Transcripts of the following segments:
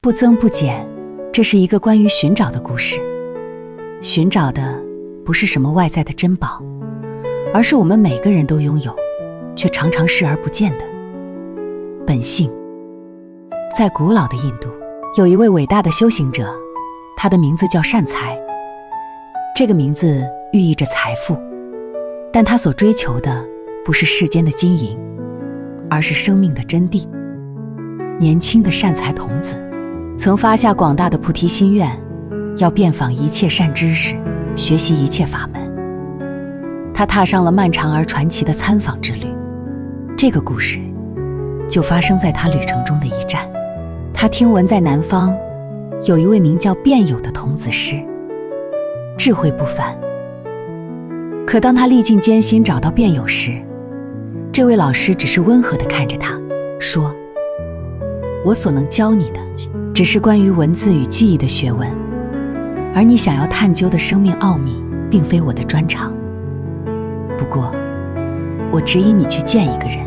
不增不减，这是一个关于寻找的故事。寻找的不是什么外在的珍宝，而是我们每个人都拥有，却常常视而不见的本性。在古老的印度，有一位伟大的修行者，他的名字叫善财。这个名字寓意着财富，但他所追求的不是世间的金银，而是生命的真谛。年轻的善财童子曾发下广大的菩提心愿，要遍访一切善知识，学习一切法门。他踏上了漫长而传奇的参访之旅。这个故事就发生在他旅程中的一站。他听闻在南方有一位名叫辩友的童子师，智慧不凡。可当他历尽艰辛找到辩友时，这位老师只是温和地看着他，说：我所能教你的只是关于文字与记忆的学问，而你想要探究的生命奥秘并非我的专长。不过我指引你去见一个人，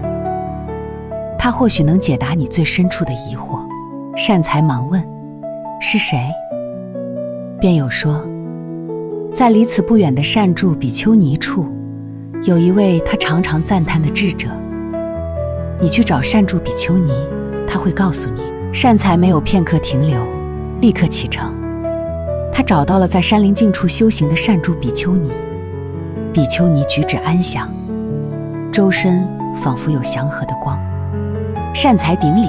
他或许能解答你最深处的疑惑。善财忙问：是谁？辩友说：在离此不远的善住比丘尼处，有一位他常常赞叹的智者。你去找善住比丘尼，他会告诉你。善财没有片刻停留，立刻启程。他找到了在山林静处修行的善住比丘尼。比丘尼举止安详，周身仿佛有祥和的光。善财顶礼，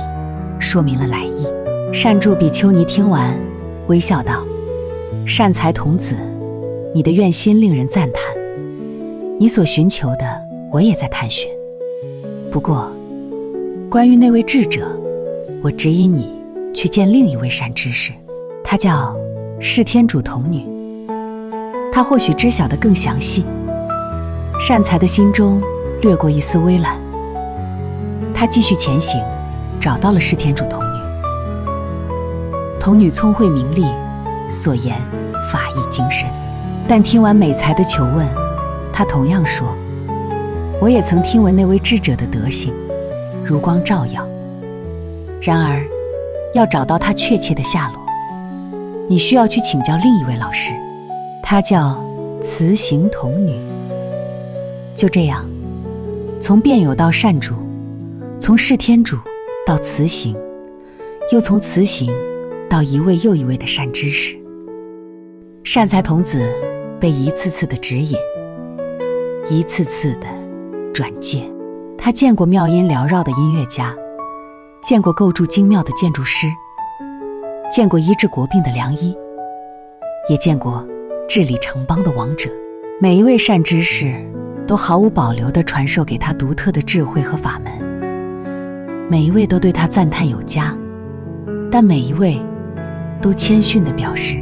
说明了来意。善住比丘尼听完，微笑道：善财童子，你的愿心令人赞叹，你所寻求的我也在探寻。不过关于那位智者，我指引你去见另一位善知识，她叫释天主童女，她或许知晓得更详细。善财的心中掠过一丝微澜，他继续前行，找到了释天主童女。童女聪慧明丽，所言法义精深，但听完美才的求问，她同样说：我也曾听闻那位智者的德行，如光照耀。然而要找到他确切的下落，你需要去请教另一位老师，他叫慈行童女。就这样，从辩友到善主，从释天主到慈行，又从慈行到一位又一位的善知识。善财童子被一次次的指引，一次次的转介。他见过妙音缭绕的音乐家，见过构筑精妙的建筑师，见过医治国病的良医，也见过治理城邦的王者。每一位善知识都毫无保留地传授给他独特的智慧和法门，每一位都对他赞叹有加，但每一位都谦逊地表示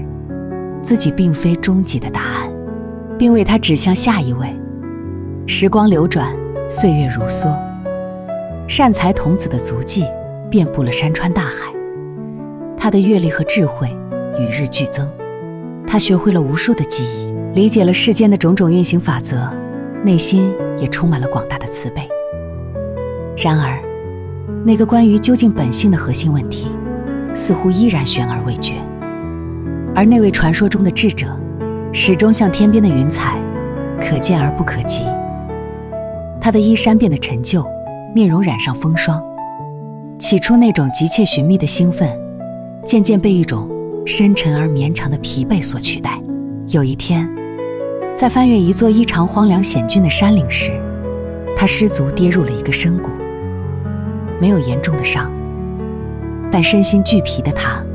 自己并非终极的答案，并为他指向下一位。时光流转，岁月如梭，善财童子的足迹遍布了山川大海，他的阅历和智慧与日俱增，他学会了无数的技艺，理解了世间的种种运行法则，内心也充满了广大的慈悲。然而那个关于究竟本性的核心问题似乎依然悬而未决，而那位传说中的智者始终像天边的云彩，可见而不可及。他的衣衫变得陈旧，面容染上风霜，起初那种急切寻觅的兴奋渐渐被一种深沉而绵长的疲惫所取代。有一天，在翻越一座异常荒凉险峻的山岭时，他失足跌入了一个深谷，没有严重的伤，但身心俱疲的他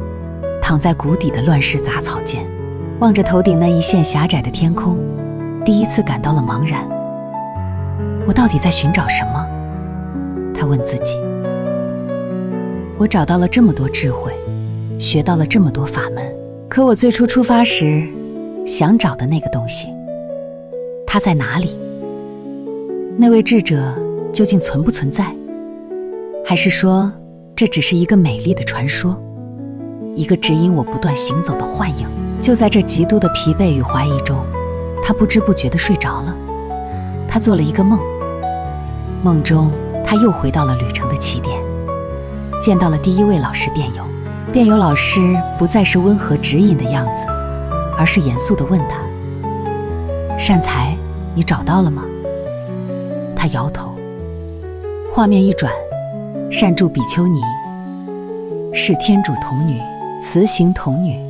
躺在谷底的乱石杂草间，望着头顶那一线狭窄的天空，第一次感到了茫然。我到底在寻找什么？他问自己。我找到了这么多智慧，学到了这么多法门，可我最初出发时想找的那个东西，它在哪里？那位智者究竟存不存在？还是说这只是一个美丽的传说，一个指引我不断行走的幻影？就在这极度的疲惫与怀疑中，他不知不觉地睡着了。他做了一个梦，梦中他又回到了旅程的起点，见到了第一位老师辩友。辩友老师不再是温和指引的样子，而是严肃地问他：善财，你找到了吗？他摇头。画面一转，善住比丘尼是天主童女，慈行童女。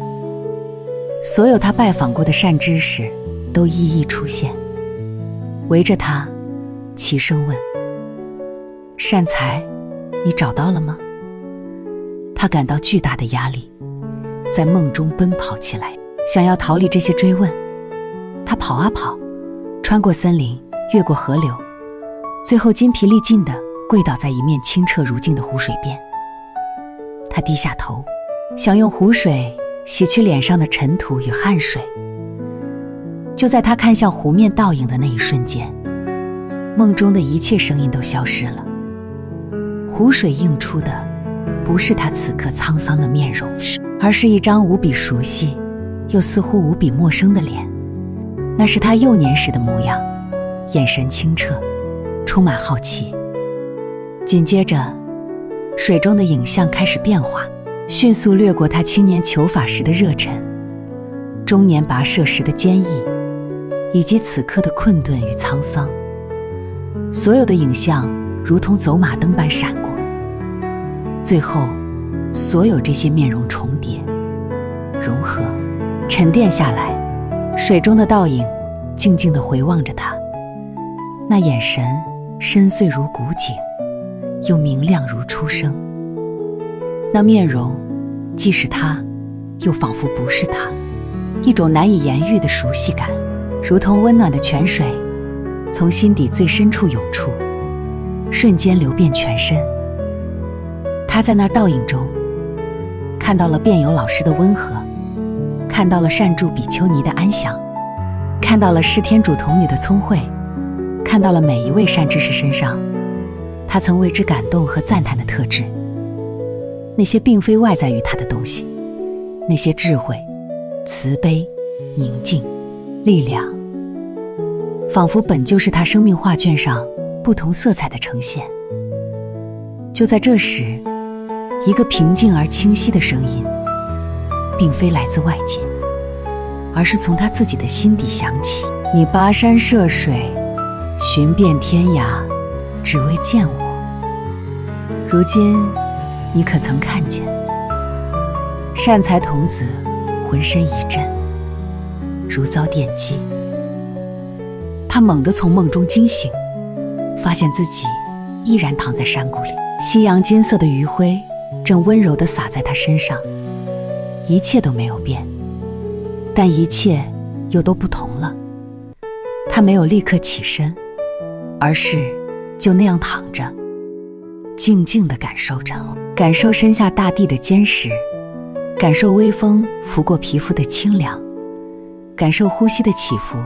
所有他拜访过的善知识都一一出现，围着他齐声问：善财，你找到了吗？他感到巨大的压力，在梦中奔跑起来，想要逃离这些追问。他跑啊跑，穿过森林，越过河流，最后筋疲力尽地跪倒在一面清澈如镜的湖水边。他低下头，想用湖水洗去脸上的尘土与汗水。就在他看向湖面倒影的那一瞬间，梦中的一切声音都消失了。湖水映出的不是他此刻沧桑的面容，而是一张无比熟悉又似乎无比陌生的脸。那是他幼年时的模样，眼神清澈，充满好奇。紧接着，水中的影像开始变化，迅速掠过他青年求法时的热忱，中年跋涉时的坚毅，以及此刻的困顿与沧桑。所有的影像如同走马灯般闪过，最后所有这些面容重叠、融合、沉淀下来。水中的倒影静静地回望着他，那眼神深邃如古井，又明亮如初生。那面容既是他，又仿佛不是他，一种难以言喻的熟悉感，如同温暖的泉水从心底最深处涌出，瞬间流遍全身。他在那倒影中看到了辩友老师的温和，看到了善住比丘尼的安详，看到了释天主童女的聪慧，看到了每一位善知识身上他曾为之感动和赞叹的特质。那些并非外在于他的东西，那些智慧、慈悲、宁静、力量，仿佛本就是他生命画卷上不同色彩的呈现。就在这时，一个平静而清晰的声音，并非来自外界，而是从他自己的心底响起：你跋山涉水，寻遍天涯，只为见我。如今你可曾看见？善财童子浑身一震，如遭电击。他猛地从梦中惊醒，发现自己依然躺在山谷里，夕阳金色的余晖正温柔地洒在他身上。一切都没有变，但一切又都不同了。他没有立刻起身，而是就那样躺着，静静地感受着，感受身下大地的坚实，感受微风拂过皮肤的清凉，感受呼吸的起伏，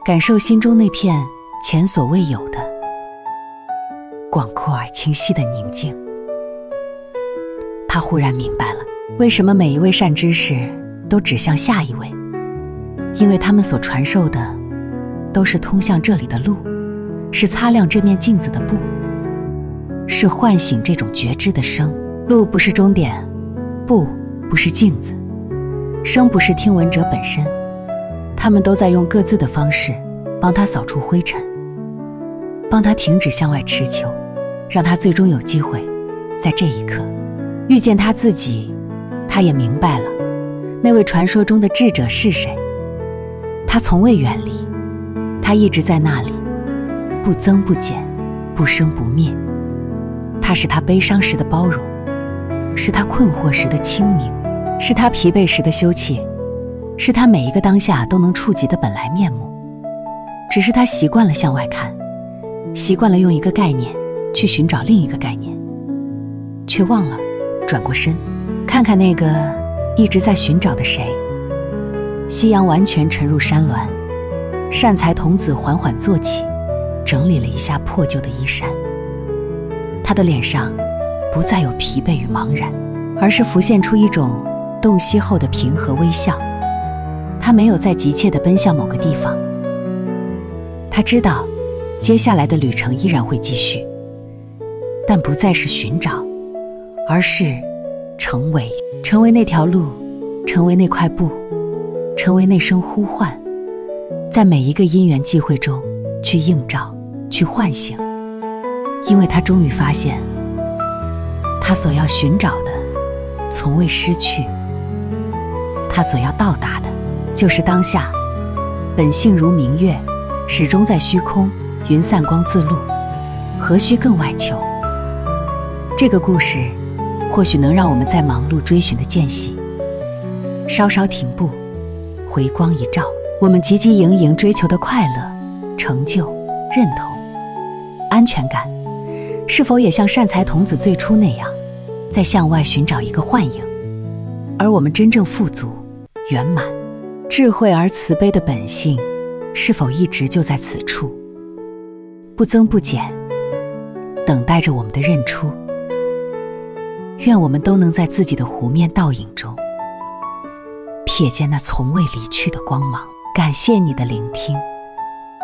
感受心中那片前所未有的广阔而清晰的宁静。他忽然明白了，为什么每一位善知识都指向下一位，因为他们所传授的都是通向这里的路，是擦亮这面镜子的布，是唤醒这种觉知的声。路不是终点，布不是镜子，声不是听闻者本身，他们都在用各自的方式帮他扫除灰尘，帮他停止向外持求，让他最终有机会在这一刻遇见他自己。他也明白了那位传说中的智者是谁，他从未远离，他一直在那里，不增不减，不生不灭。他是他悲伤时的包容，是他困惑时的清明，是他疲惫时的休憩，是他每一个当下都能触及的本来面目。只是他习惯了向外看，习惯了用一个概念去寻找另一个概念，却忘了转过身看看那个一直在寻找的谁。夕阳完全沉入山峦，善财童子缓缓坐起，整理了一下破旧的衣衫。他的脸上不再有疲惫与茫然，而是浮现出一种洞悉后的平和微笑。他没有再急切地奔向某个地方，他知道接下来的旅程依然会继续，但不再是寻找，而是成为那条路，成为那块布，成为那声呼唤，在每一个因缘际会中去映照，去唤醒。因为他终于发现，他所要寻找的从未失去，他所要到达的就是当下。本性如明月，始终在虚空，云散光自露，何须更外求？这个故事或许能让我们在忙碌追寻的间隙稍稍停步，回光一照，我们汲汲营营追求的快乐、成就、认同、安全感，是否也像善财童子最初那样，在向外寻找一个幻影？而我们真正富足、圆满、智慧而慈悲的本性，是否一直就在此处，不增不减，等待着我们的认出？愿我们都能在自己的湖面倒影中，瞥见那从未离去的光芒。感谢你的聆听。